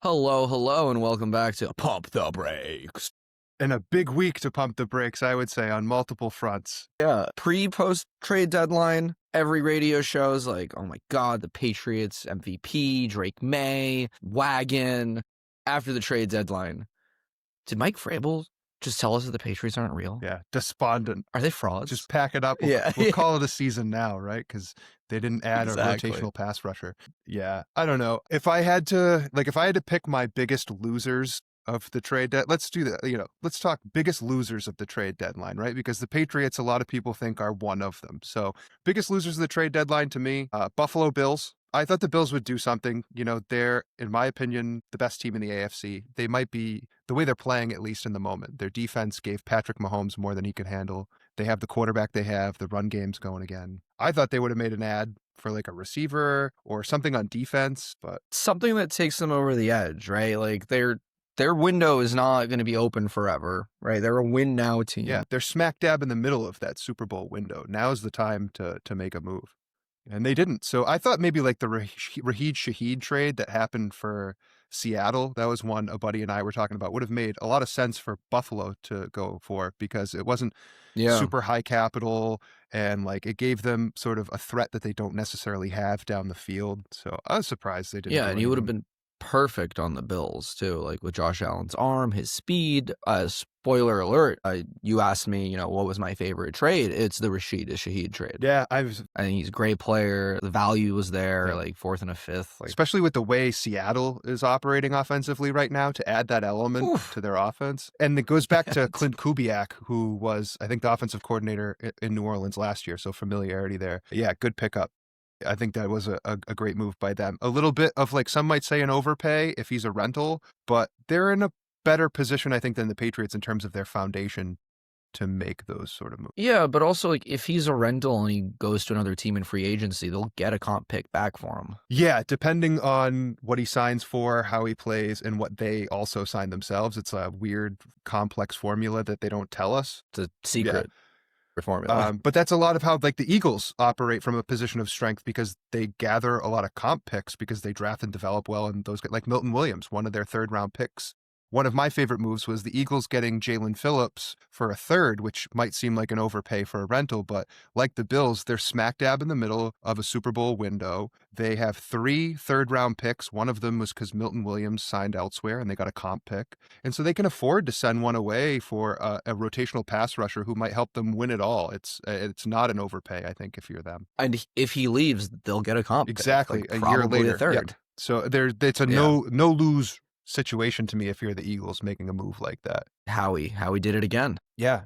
Hello, hello, and welcome back to Pump the Brakes. And a big week to pump the brakes, I would say, on multiple fronts. Yeah, pre-post trade deadline, every radio show is like, oh my God, the Patriots, MVP, Drake May, Wagon. After the trade deadline, did Mike Vrabel just tell us that the Patriots aren't real? Yeah, despondent. Are they frauds? Just pack it up. Yeah. We'll call it a season now, right? Because they didn't add Exactly. a rotational pass rusher. Yeah, I don't know. If I had to pick my biggest losers of the trade let's do that. Let's talk biggest losers of the trade deadline, right? Because the Patriots, a lot of people think are one of them. So biggest losers of the trade deadline to me, Buffalo Bills. I thought the Bills would do something. They're, in my opinion, the best team in the AFC. They might be, the way they're playing, at least in the moment. Their defense gave Patrick Mahomes more than he could handle. They have the quarterback they have. The run game's going again. I thought they would have made an ad for like a receiver or something on defense, but something that takes them over the edge, right? Like their window is not going to be open forever, right? They're a win now team. Yeah, they're smack dab in the middle of that Super Bowl window. Now's the time to make a move. And they didn't. So I thought maybe like the Raheed Shaheed trade that happened for Seattle, that was one a buddy and I were talking about, would have made a lot of sense for Buffalo to go for, because it wasn't super high capital and like it gave them sort of a threat that they don't necessarily have down the field. So I was surprised they didn't. Yeah, and he would have been perfect on the Bills too, like with Josh Allen's arm, his speed. Spoiler alert, you asked me, what was my favorite trade? It's the Rashid Shaheed trade. Yeah, I think he's a great player. The value was there, like fourth and a fifth. Especially with the way Seattle is operating offensively right now, to add that element to their offense. And it goes back to Clint Kubiak, who was, I think, the offensive coordinator in New Orleans last year. So familiarity there. Yeah, good pickup. I think that was a great move by them. A little bit of, like, some might say an overpay if he's a rental, but they're in a better position, I think, than the Patriots in terms of their foundation to make those sort of moves. Yeah, but also, like, if he's a rental and he goes to another team in free agency, they'll get a comp pick back for him. Yeah, depending on what he signs for, how he plays, and what they also sign themselves. It's a weird, complex formula that they don't tell us. It's a secret. Formula. But that's a lot of how, like, the Eagles operate from a position of strength, because they gather a lot of comp picks because they draft and develop well. And those, like Milton Williams, one of their third-round picks. One of my favorite moves was the Eagles getting Jalen Phillips for a third, which might seem like an overpay for a rental, but like the Bills, they're smack dab in the middle of a Super Bowl window. They have 3 third-round picks. One of them was because Milton Williams signed elsewhere and they got a comp pick. And so they can afford to send one away for a rotational pass rusher who might help them win it all. It's not an overpay, I think, if you're them. And if he leaves, they'll get a comp exactly pick, like, a year later. A third. Yeah. So it's a no-lose situation to me if you're the Eagles making a move like that. Howie did it again. Yeah.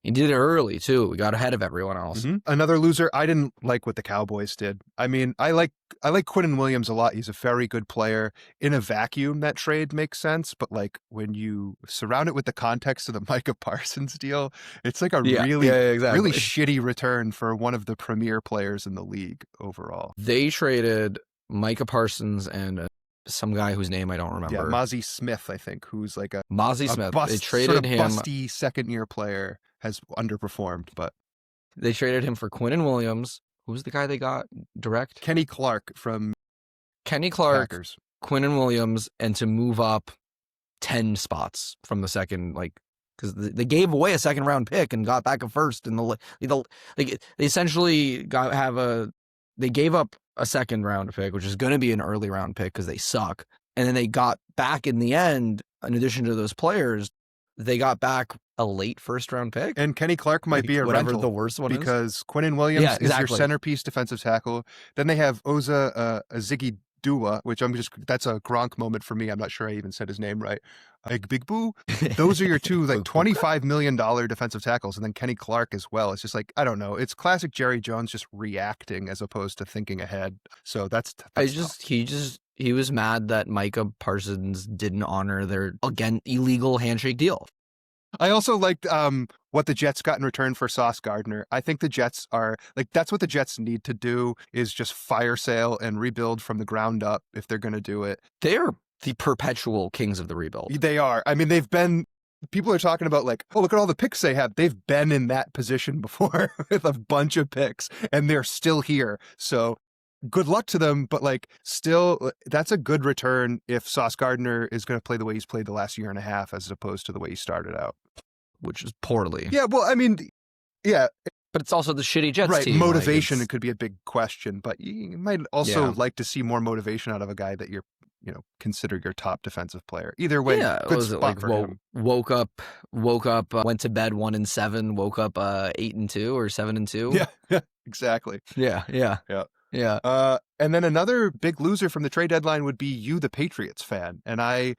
He did it early too. We got ahead of everyone else. Another loser, I didn't like what the Cowboys did. I mean, I like Quinnen Williams a lot. He's a very good player. In a vacuum, that trade makes sense, but like when you surround it with the context of the Micah Parsons deal, it's like a really shitty return for one of the premier players in the league overall. They traded Micah Parsons and some guy whose name I don't remember. Yeah, Mozzie Smith, I think, who's like a Smith. Bust, they traded sort of him. Busty second-year player, has underperformed, but they traded him for Quinnen Williams. Who's the guy they got direct? Kenny Clark from Packers. Quinnen Williams, and to move up 10 spots from the second, like, because they gave away a second-round pick and got back a first, and they essentially they gave up a second-round pick, which is going to be an early-round pick because they suck. And then they got back in the end, in addition to those players, they got back a late first-round pick. And Kenny Clark might be a rental, the worst one because Quinnen Williams is your centerpiece defensive tackle. Then they have Oza Ziggy Dua, which that's a Gronk moment for me. I'm not sure I even said his name right. Big Boo. Those are your two, like, $25 million defensive tackles, and then Kenny Clark as well. It's just like, I don't know. It's classic Jerry Jones just reacting as opposed to thinking ahead. So that's he was mad that Micah Parsons didn't honor their, again, illegal handshake deal. I also liked what the Jets got in return for Sauce Gardner. I think the Jets are, like, that's what the Jets need to do, is just fire sale and rebuild from the ground up if they're going to do it. They're the perpetual kings of the rebuild. They are. I mean, people are talking about, like, oh, look at all the picks they have. They've been in that position before with a bunch of picks, and they're still here. So good luck to them, but like still that's a good return if Sauce Gardner is going to play the way he's played the last year and a half as opposed to the way he started out. Which is poorly. Yeah, well, I mean, yeah. But it's also the shitty Jets right, team. Motivation, like it could be a big question, but you might also like to see more motivation out of a guy that you're, consider your top defensive player. Either way, good spot for him. Woke up, went to bed 1-7, woke up 8-2 or 7-2. Yeah, exactly. Yeah. And then another big loser from the trade deadline would be you, the Patriots fan, and I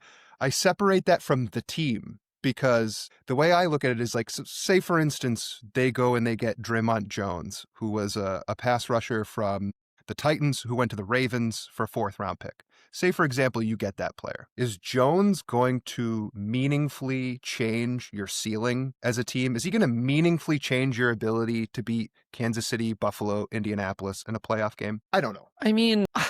separate that from the team. Because the way I look at it is like, say, for instance, they go and they get Draymond Jones, who was a pass rusher from the Titans who went to the Ravens for a 4th-round pick. Say, for example, you get that player. Is Jones going to meaningfully change your ceiling as a team? Is he going to meaningfully change your ability to beat Kansas City, Buffalo, Indianapolis in a playoff game? I don't know. I mean, I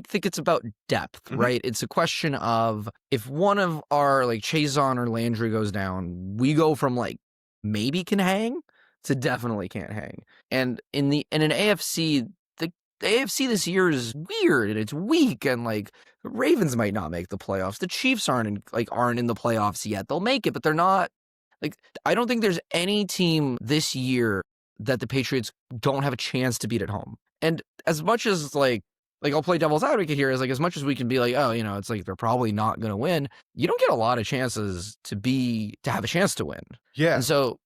think it's about depth, right? It's a question of if one of our like Chazon or Landry goes down, we go from like maybe can hang to definitely can't hang. And in an AFC, the AFC this year is weird and it's weak, and like the Ravens might not make the playoffs. The Chiefs aren't in the playoffs yet. They'll make it, but they're not. Like, I don't think there's any team this year that the Patriots don't have a chance to beat at home. And as much as like I'll play devil's advocate here, is like as much as we can be like, oh, it's like they're probably not going to win. You don't get a lot of chances to have a chance to win. Yeah. And so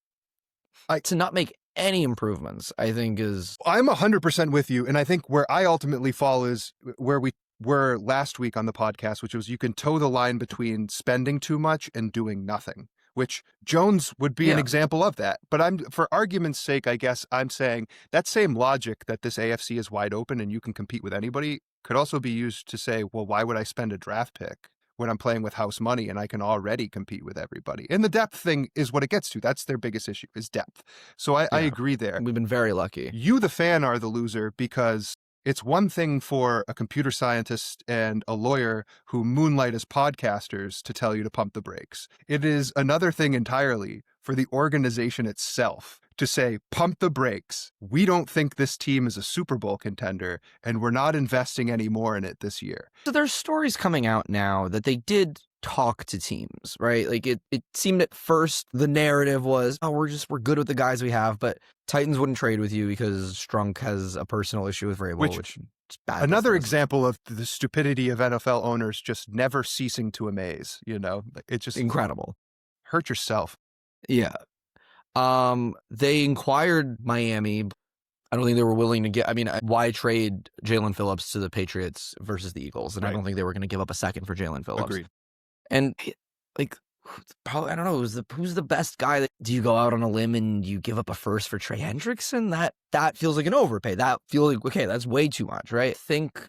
to not make any improvements, I think is... I'm 100% with you. And I think where I ultimately fall is where we were last week on the podcast, which was you can toe the line between spending too much and doing nothing, which Jones would be an example of that. But for argument's sake, I guess I'm saying that same logic that this AFC is wide open and you can compete with anybody could also be used to say, well, why would I spend a draft pick when I'm playing with house money and I can already compete with everybody? And the depth thing is what it gets to. That's their biggest issue, is depth. So I agree there. We've been very lucky. You, the fan, are the loser because it's one thing for a computer scientist and a lawyer who moonlight as podcasters to tell you to pump the brakes. It is another thing entirely for the organization itself to say, pump the brakes. We don't think this team is a Super Bowl contender, and we're not investing any more in it this year. So there's stories coming out now that they did talk to teams, right? Like it seemed at first the narrative was, oh, we're good with the guys we have, but Titans wouldn't trade with you because Strunk has a personal issue with Vrabel, which is bad. Another example of the stupidity of NFL owners just never ceasing to amaze, It's just incredible. Hurt yourself. Yeah. They inquired Miami. I don't think they were willing to why trade Jalen Phillips to the Patriots versus the Eagles? And I don't think they were going to give up a second for Jalen Phillips. Agreed. And like, probably, I don't know, who's the best guy? Do you go out on a limb and you give up a first for Trey Hendrickson? That feels like an overpay. That feels like, okay, that's way too much, right?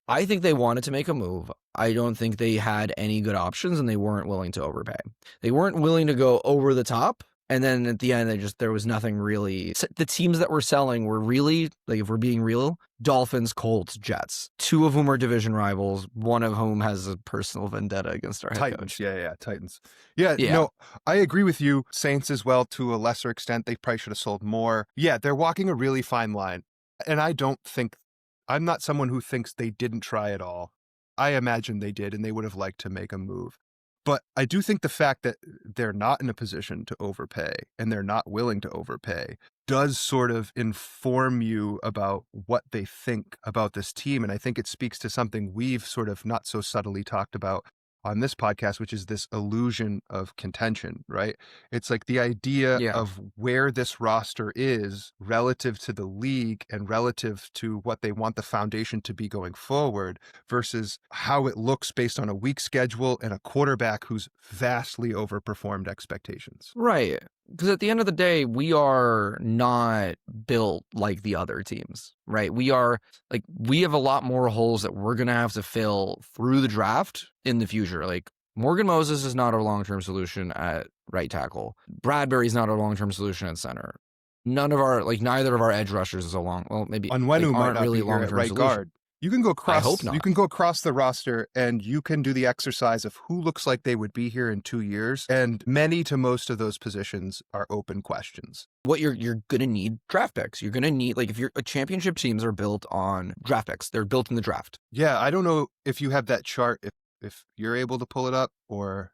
I think they wanted to make a move. I don't think they had any good options, and they weren't willing to overpay. They weren't willing to go over the top. And then at the end, there was nothing really. The teams that were selling were really, like, if we're being real, Dolphins, Colts, Jets, 2 of whom are division rivals, one of whom has a personal vendetta against our head coach. Yeah, Titans. Yeah, no, I agree with you. Saints as well, to a lesser extent. They probably should have sold more. Yeah, they're walking a really fine line. And I'm not someone who thinks they didn't try at all. I imagine they did, and they would have liked to make a move. But I do think the fact that they're not in a position to overpay and they're not willing to overpay does sort of inform you about what they think about this team. And I think it speaks to something we've sort of not so subtly talked about on this podcast, which is this illusion of contention, right? It's like the idea of where this roster is relative to the league and relative to what they want the foundation to be going forward versus how it looks based on a weak schedule and a quarterback who's vastly overperformed expectations. Right. Because at the end of the day, we are not built like the other teams, right? We have a lot more holes that we're going to have to fill through the draft in the future. Like, Morgan Moses is not our long-term solution at right tackle. Bradbury's not our long-term solution at center. Neither of our edge rushers is maybe Onwenu might aren't not really be here at long-term right solution. guard. You can go I hope not. You can go across the roster and you can do the exercise of who looks like they would be here in 2 years. And many to most of those positions are open questions. What you're going to need draft picks. You're going to need, like, if you're championship teams are built on draft picks. They're built in the draft. Yeah, I don't know if you have that chart, if you're able to pull it up or.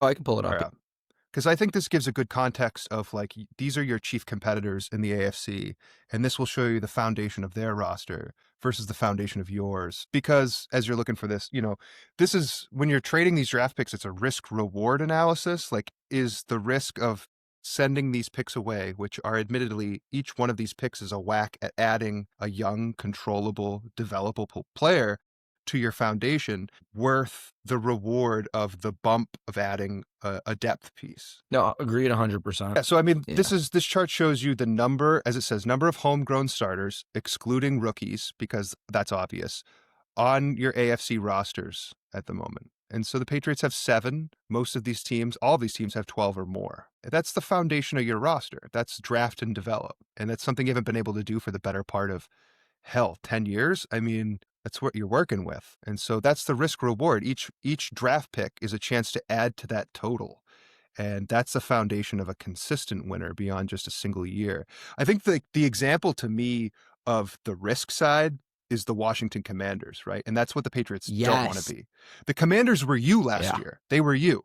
Oh, I can pull it up. Because I think this gives a good context of like, these are your chief competitors in the AFC, and this will show you the foundation of their roster versus the foundation of yours. Because as you're looking for this, this is when you're trading these draft picks, it's a risk reward analysis. Like, is the risk of sending these picks away, which are admittedly each one of these picks is a whack at adding a young, controllable, developable player to your foundation, worth the reward of the bump of adding a depth piece? No, agreed 100%. Yeah, so I mean, this chart shows you the number, as it says, number of homegrown starters, excluding rookies, because that's obvious, on your AFC rosters at the moment. And so the Patriots have 7. Most of these teams, all of these teams have 12 or more. That's the foundation of your roster. That's draft and develop. And that's something you haven't been able to do for the better part of, 10 years. I mean, that's what you're working with. And so that's the risk reward. Each draft pick is a chance to add to that total. And that's the foundation of a consistent winner beyond just a single year. I think the example to me of the risk side is the Washington Commanders, right? And that's what the Patriots don't want to be. The Commanders were you last year. They were you.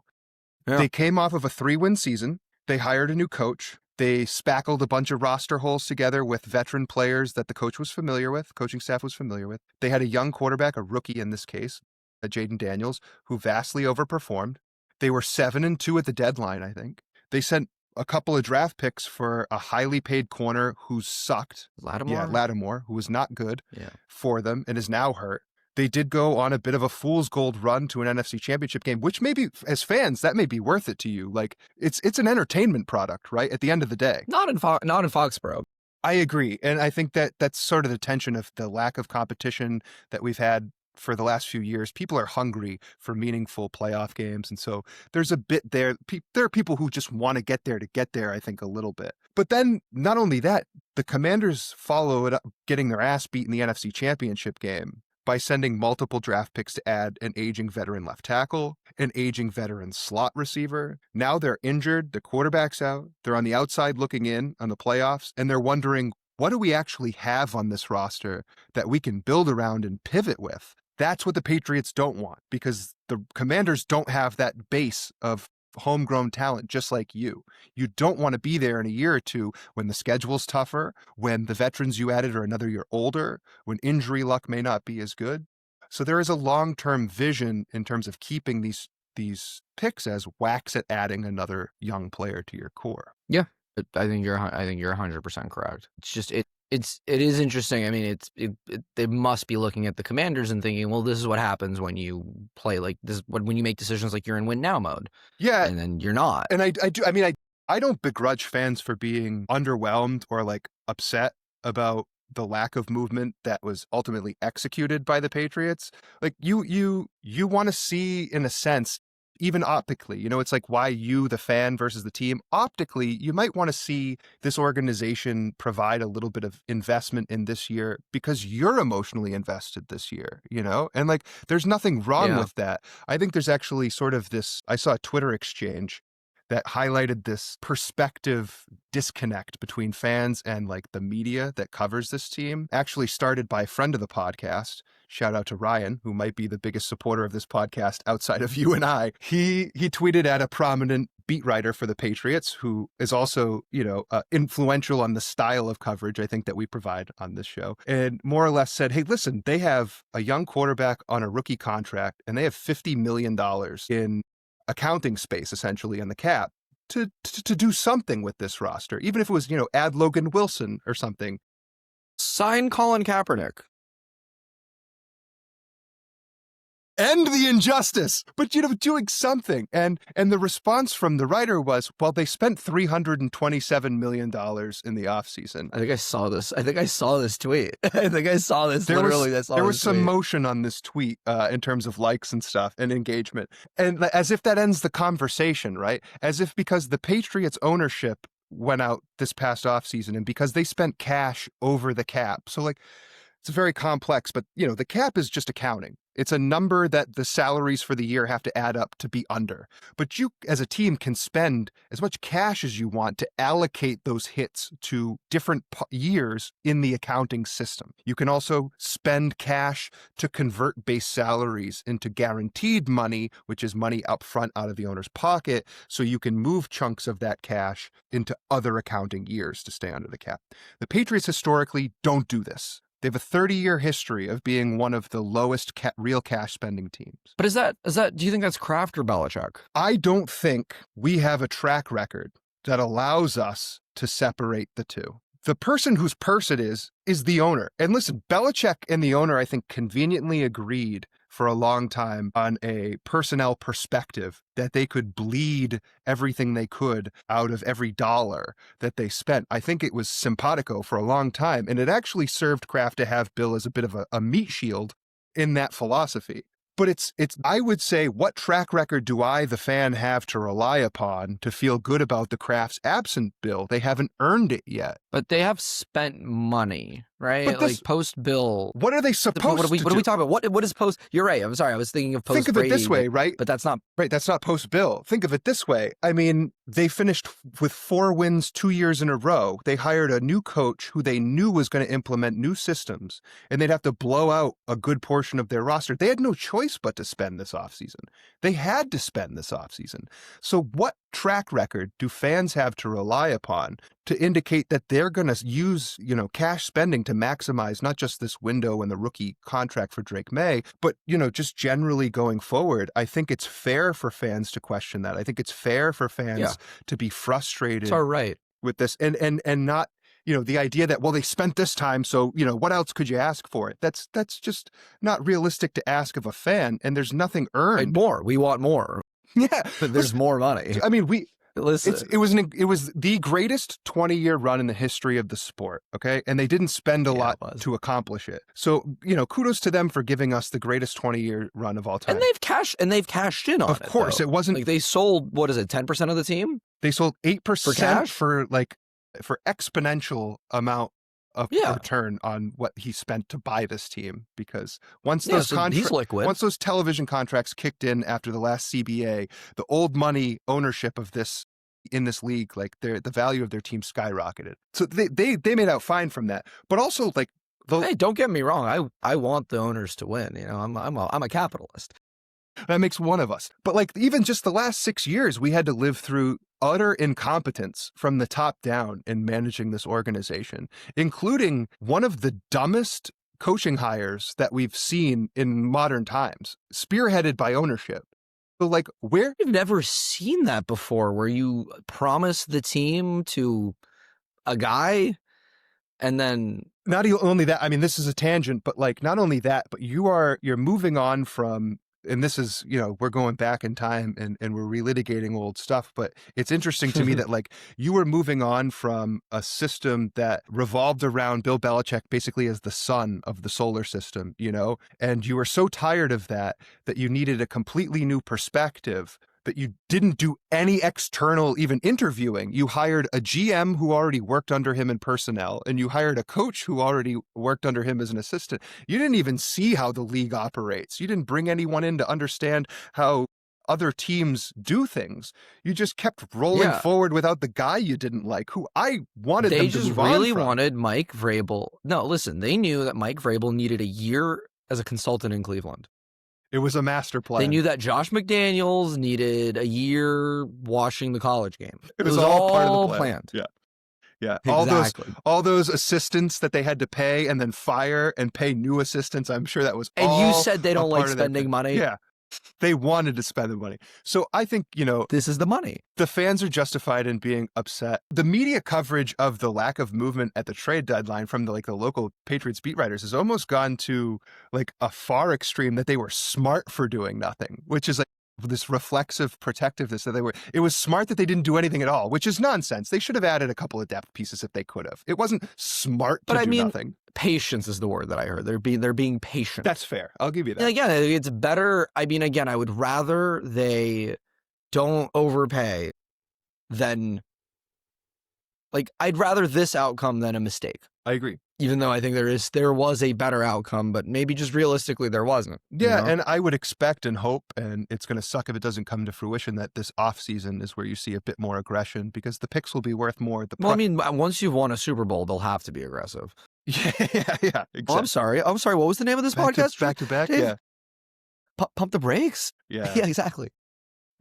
Yeah. They came off of a 3-win season. They hired a new coach. They spackled a bunch of roster holes together with veteran players that the coaching staff was familiar with. They had a young quarterback, a rookie in this case, Jaden Daniels, who vastly overperformed. They were 7-2 at the deadline, I think. They sent a couple of draft picks for a highly paid corner who sucked. Lattimore? Yeah, Lattimore, who was not good for them and is now hurt. They did go on a bit of a fool's gold run to an NFC championship game, which maybe as fans, that may be worth it to you. Like, it's an entertainment product, right? At the end of the day. Not in Foxborough. I agree. And I think that's sort of the tension of the lack of competition that we've had for the last few years. People are hungry for meaningful playoff games. And so there's a bit there. There are people who just want to get there, I think, a little bit. But then not only that, the Commanders follow it up, getting their ass beat in the NFC championship game by sending multiple draft picks to add an aging veteran left tackle, an aging veteran slot receiver. Now they're injured, the quarterback's out, they're on the outside looking in on the playoffs, and they're wondering, what do we actually have on this roster that we can build around and pivot with? That's what the Patriots don't want, because the Commanders don't have that base of homegrown talent just like you. You don't want to be there in a year or two when the schedule's tougher, when the veterans you added are another year older, when injury luck may not be as good. So there is a long-term vision in terms of keeping these picks as whacks at adding another young player to your core. Yeah, I think you're 100% correct. It's just it is interesting. I mean, they must be looking at the Commanders and thinking, well, this is what happens when you play like this, when you make decisions like you're in win now mode. Yeah. And then you're not. And I do. I mean, I don't begrudge fans for being underwhelmed or like upset about the lack of movement that was ultimately executed by the Patriots. Like you want to see, in a sense, even optically, it's like why you, the fan versus the team. Optically, you might want to see this organization provide a little bit of investment in this year because you're emotionally invested this year, and like there's nothing wrong with that. I think there's actually sort of this, I saw a Twitter exchange that highlighted this perspective disconnect between fans and like the media that covers this team, actually started by a friend of the podcast. Shout out to Ryan, who might be the biggest supporter of this podcast outside of you and I. He tweeted at a prominent beat writer for the Patriots, who is also, influential on the style of coverage I think that we provide on this show, and more or less said, hey, listen, they have a young quarterback on a rookie contract and they have $50 million in accounting space, essentially, on the cap to do something with this roster, even if it was, add Logan Wilson or something. Sign Colin Kaepernick. End the injustice, but doing something. And the response from the writer was, well, they spent $327 million in the offseason. I think I saw this. tweet. I think I saw this. There was some motion on this tweet in terms of likes and stuff and engagement. And as if that ends the conversation, right? As if because the Patriots ownership went out this past offseason and because they spent cash over the cap. So like, It's very complex, but the cap is just accounting. It's a number that the salaries for the year have to add up to be under. But you, as a team, can spend as much cash as you want to allocate those hits to different years in the accounting system. You can also spend cash to convert base salaries into guaranteed money, which is money up front out of the owner's pocket, so you can move chunks of that cash into other accounting years to stay under the cap. The Patriots historically don't do this. They have a 30-year history of being one of the lowest real cash spending teams. But is that? Do you think that's Kraft or Belichick? I don't think we have a track record that allows us to separate the two. The person whose purse it is the owner. And listen, Belichick and the owner, I think, conveniently agreed for a long time on a personnel perspective that they could bleed everything they could out of every dollar that they spent. I think it was simpatico for a long time, and it actually served Kraft to have Bill as a bit of a meat shield in that philosophy. But it's I would say, what track record do I, the fan, have to rely upon to feel good about the Kraft's absent Bill? They haven't earned it yet. But they have spent money, right? But like post Bill. What are they supposed to do? What are we talking about? What is post? You're right. I'm sorry. I was thinking of post. Think of it this way, right? But that's not right. That's not post Bill. Think of it this way. I mean, they finished with 4 wins 2 years in a row. They hired a new coach who they knew was going to implement new systems, and they'd have to blow out a good portion of their roster. They had no choice but to spend this offseason. They had to spend this offseason. So what track record do fans have to rely upon to indicate that they're going to use, cash spending to maximize not just this window and the rookie contract for Drake May, but, just generally going forward? I think it's fair for fans to question that. I think it's fair for fans to be frustrated with this and not, the idea that, well, they spent this time, so, what else could you ask for it? That's just not realistic to ask of a fan, and there's nothing earned. More. We want more. Yeah. There's more money. I mean, Listen. It was the greatest 20-year run in the history of the sport, okay? And they didn't spend a lot to accomplish it. So, kudos to them for giving us the greatest 20-year run of all time. And they've cashed in on it. Of course, it wasn't like they sold, 10% of the team? They sold 8% for cash? for exponential amount of return on what he spent to buy this team, because once those television contracts kicked in after the last CBA, the old money ownership of this in this league, like the value of their team skyrocketed. So they made out fine from that. But also, like, hey, don't get me wrong, I want the owners to win. I'm a capitalist. That makes one of us. But like, even just the last 6 years, we had to live through utter incompetence from the top down in managing this organization, including one of the dumbest coaching hires that we've seen in modern times, spearheaded by ownership. So like, I've never seen that before, where you promise the team to a guy and then... Not only that, I mean, this is a tangent, but like, not only that, but you're moving on from... And this is, we're going back in time and we're relitigating old stuff. But it's interesting to me that, like, you were moving on from a system that revolved around Bill Belichick basically as the sun of the solar system, and you were so tired of that you needed a completely new perspective, that you didn't do any external even interviewing. You hired a GM who already worked under him in personnel, and you hired a coach who already worked under him as an assistant. You didn't even see how the league operates. You didn't bring anyone in to understand how other teams do things. You just kept rolling forward without the guy you didn't like, who I wanted them to move on from. They just really wanted Mike Vrabel. No, listen, they knew that Mike Vrabel needed a year as a consultant in Cleveland. It was a master plan. They knew that Josh McDaniels needed a year washing the college game. It was all part of the plan. Planned. Yeah. Exactly. All those assistants that they had to pay and then fire and pay new assistants. I'm sure that was and all. And you said they don't like spending money. Yeah. They wanted to spend the money. So I think, this is the money. The fans are justified in being upset. The media coverage of the lack of movement at the trade deadline from the local Patriots beat writers has almost gone to like a far extreme that they were smart for doing nothing, which is like this reflexive protectiveness that it was smart that they didn't do anything at all, which is nonsense. They should have added a couple of depth pieces if they could have. It wasn't smart to do nothing. Patience is the word that I heard. They're being patient. That's fair. I'll give you that. Yeah, it's better. I mean, again, I would rather they don't overpay than, like, I'd rather this outcome than a mistake. I agree. Even though I think there was a better outcome, but maybe just realistically there wasn't. Yeah, and I would expect and hope, and it's going to suck if it doesn't come to fruition, that this offseason is where you see a bit more aggression because the picks will be worth more. Well, I mean, once you've won a Super Bowl, they'll have to be aggressive. Yeah, exactly. Oh, I'm sorry. What was the name of this podcast? Back to back, Dave? yeah. Pump the brakes? Yeah. Yeah, exactly.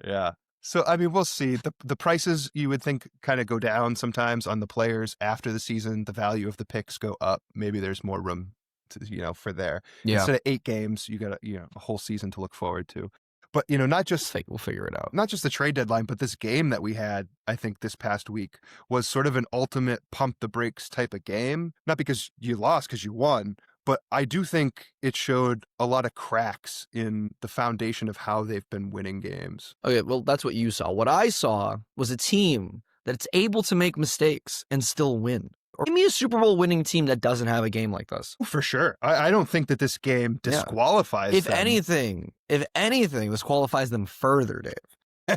Yeah. So, I mean, we'll see. The prices, you would think, kind of go down sometimes on the players after the season. The value of the picks go up. Maybe there's more room to, for there. Yeah. Instead of 8 games, you got a whole season to look forward to. But, not just we'll figure it out. Not just the trade deadline, but this game that we had, I think, this past week was sort of an ultimate pump the brakes type of game. Not because you lost, because you won. But I do think it showed a lot of cracks in the foundation of how they've been winning games. Okay, well, that's what you saw. What I saw was a team that's able to make mistakes and still win. Or give me a Super Bowl winning team that doesn't have a game like this. For sure. I don't think that this game disqualifies them. If anything, this qualifies them further, Dave.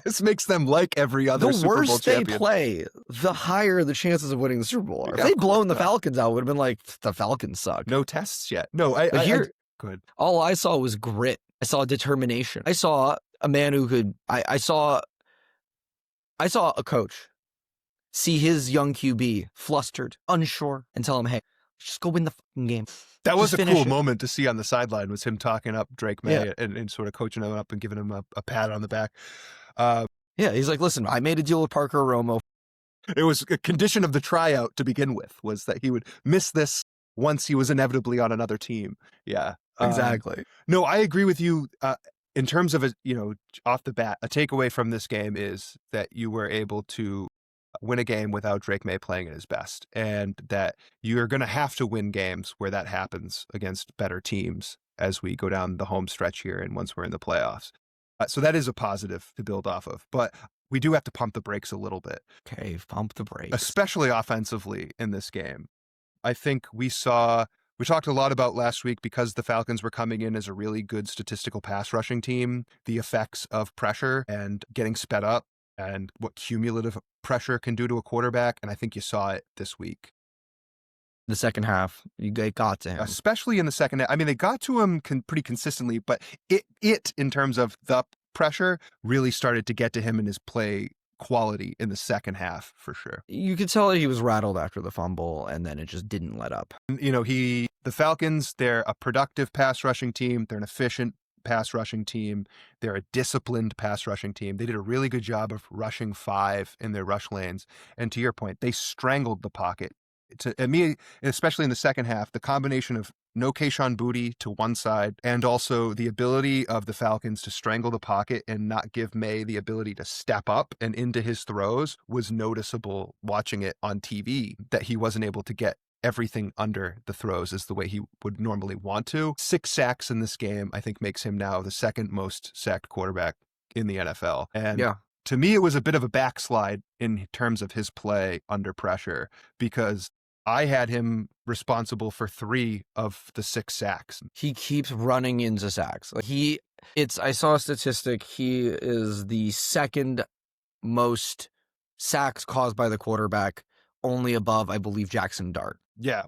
This makes them like every other Super Bowl champion. The worse they play, the higher the chances of winning the Super Bowl are. If they'd blown the Falcons out, it would have been like, the Falcons suck. No tests yet. No, good. All I saw was grit. I saw determination. I saw a man who could, I saw a coach see his young QB flustered, unsure, and tell him, hey, just go win the fucking game. That was a cool moment to see on the sideline, was him talking up Drake May and sort of coaching him up and giving him a pat on the back. He's like, listen, I made a deal with Parker Romo. It was a condition of the tryout to begin with, was that he would miss this once he was inevitably on another team. Yeah, exactly. No, I agree with you. In terms of, off the bat, a takeaway from this game is that you were able to win a game without Drake May playing at his best, and that you're going to have to win games where that happens against better teams as we go down the home stretch here and once we're in the playoffs. So that is a positive to build off of, but we do have to pump the brakes a little bit. Okay, pump the brakes. Especially offensively in this game. I think we talked a lot about last week, because the Falcons were coming in as a really good statistical pass rushing team, the effects of pressure and getting sped up and what cumulative pressure can do to a quarterback. And I think you saw it this week. The second half, they got to him. Especially in the second half. I mean, they got to him pretty consistently, but it, in terms of the pressure, really started to get to him in his play quality in the second half, for sure. You could tell that he was rattled after the fumble, and then it just didn't let up. The Falcons, they're a productive pass rushing team. They're an efficient pass rushing team. They're a disciplined pass rushing team. They did a really good job of rushing 5 in their rush lanes. And to your point, they strangled the pocket. To me, especially in the second half, the combination of no Kayshon Boutte to one side, and also the ability of the Falcons to strangle the pocket and not give May the ability to step up and into his throws, was noticeable watching it on TV, that he wasn't able to get everything under the throws as the way he would normally want to. 6 sacks in this game, I think, makes him now the second most sacked quarterback in the NFL. And to me, it was a bit of a backslide in terms of his play under pressure, because I had him responsible for 3 of the 6 sacks. He keeps running into sacks. I saw a statistic. He is the second most sacks caused by the quarterback, only above, I believe, Jackson Dart. Yeah,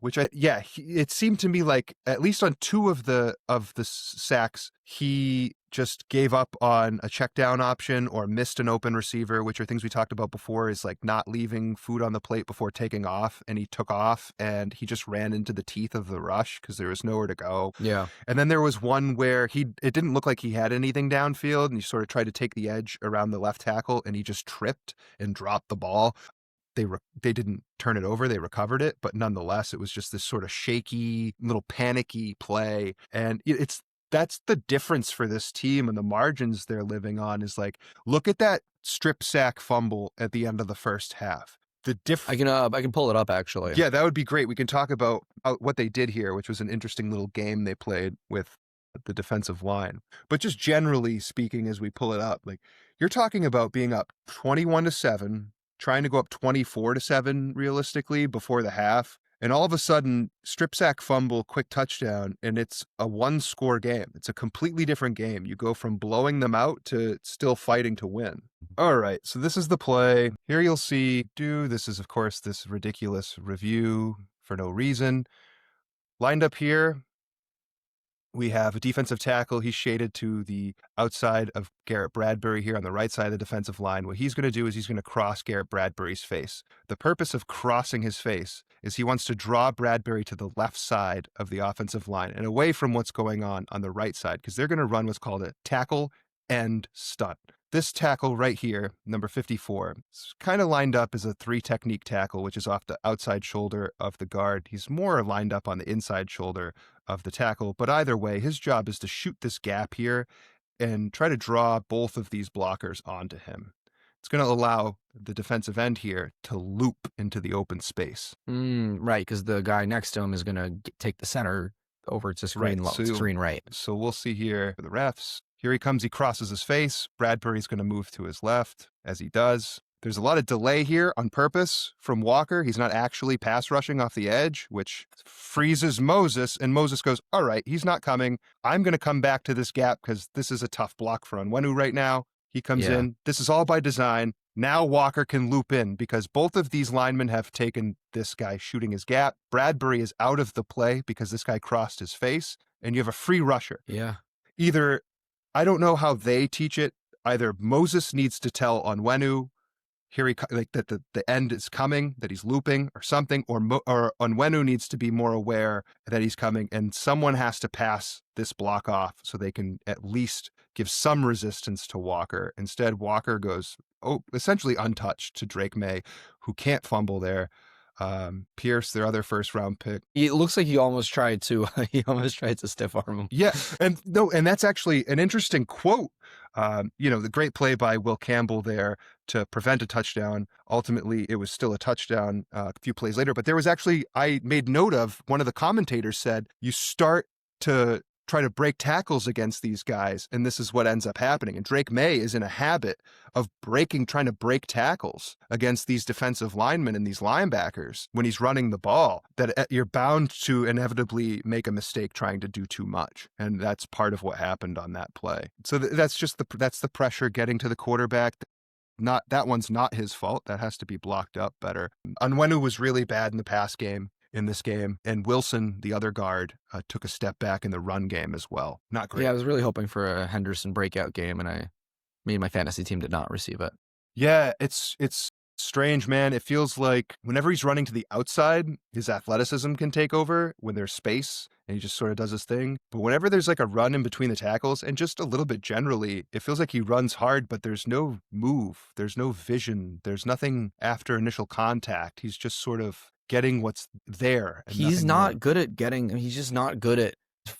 it seemed to me like at least on 2 of the sacks, he just gave up on a check down option or missed an open receiver, which are things we talked about before, is like not leaving food on the plate before taking off. And he took off and he just ran into the teeth of the rush because there was nowhere to go. Yeah. And then there was one where it didn't look like he had anything downfield, and he sort of tried to take the edge around the left tackle, and he just tripped and dropped the ball. They didn't turn it over. They recovered it, but nonetheless, it was just this sort of shaky, little panicky play. And that's the difference for this team, and the margins they're living on is like, look at that strip sack fumble at the end of the first half. I can pull it up, actually. Yeah, that would be great. We can talk about what they did here, which was an interesting little game they played with the defensive line. But just generally speaking, as we pull it up, like, you're talking about being up 21-7, trying to go up 24-7 realistically before the half. And all of a sudden, strip sack fumble, quick touchdown, and it's a 1-score game. It's a completely different game. You go from blowing them out to still fighting to win. All right, so this is the play. Here you'll see, this is, of course, this ridiculous review for no reason. Lined up here, we have a defensive tackle. He's shaded to the outside of Garrett Bradbury here on the right side of the defensive line. What he's going to do is he's going to cross Garrett Bradbury's face. The purpose of crossing his face is he wants to draw Bradbury to the left side of the offensive line and away from what's going on the right side, because they're going to run what's called a tackle and stunt. This tackle right here, number 54, is kind of lined up as a 3-technique tackle, which is off the outside shoulder of the guard. He's more lined up on the inside shoulder of the tackle, but either way, his job is to shoot this gap here and try to draw both of these blockers onto him. It's going to allow the defensive end here to loop into the open space. Right, because the guy next to him is going to take the center over to screen right. So we'll see here for the refs. Here he comes. He crosses his face. Bradbury's going to move to his left as he does. There's a lot of delay here on purpose from Walker. He's not actually pass rushing off the edge, which freezes Moses. And Moses goes, all right, he's not coming. I'm going to come back to this gap because this is a tough block for Onwenu right now. He comes in. This is all by design. Now Walker can loop in because both of these linemen have taken this guy shooting his gap. Bradbury is out of the play because this guy crossed his face. And you have a free rusher. Yeah. Either, I don't know how they teach it. Either Moses needs to tell Onwenu here that the end is coming, that he's looping or something, or Onwenu needs to be more aware that he's coming, and someone has to pass this block off so they can at least give some resistance to Walker. Instead, Walker goes essentially untouched to Drake May, who can't fumble there. Pierce, their other first-round pick. It looks like he almost tried to stiff arm him. Yeah, and that's actually an interesting quote. The great play by Will Campbell there to prevent a touchdown. Ultimately, it was still a touchdown a few plays later. But there was actually, I made note of, one of the commentators said, you start to try to break tackles against these guys, and this is what ends up happening. And Drake May is in a habit of trying to break tackles against these defensive linemen and these linebackers when he's running the ball, that you're bound to inevitably make a mistake trying to do too much. And that's part of what happened on that play. So that's the pressure getting to the quarterback. That one's not his fault. That has to be blocked up better. Onwenu was really bad in the pass game in this game, and Wilson, the other guard, took a step back in the run game as well. Not great. Yeah, I was really hoping for a Henderson breakout game, and me and my fantasy team did not receive it. Yeah, it's strange, man. It feels like whenever he's running to the outside, his athleticism can take over when there's space, and he just sort of does his thing. But whenever there's like a run in between the tackles, and just a little bit generally, it feels like he runs hard, but there's no move, there's no vision, there's nothing after initial contact. He's just sort of getting what's there. He's not good at getting, he's just not good at,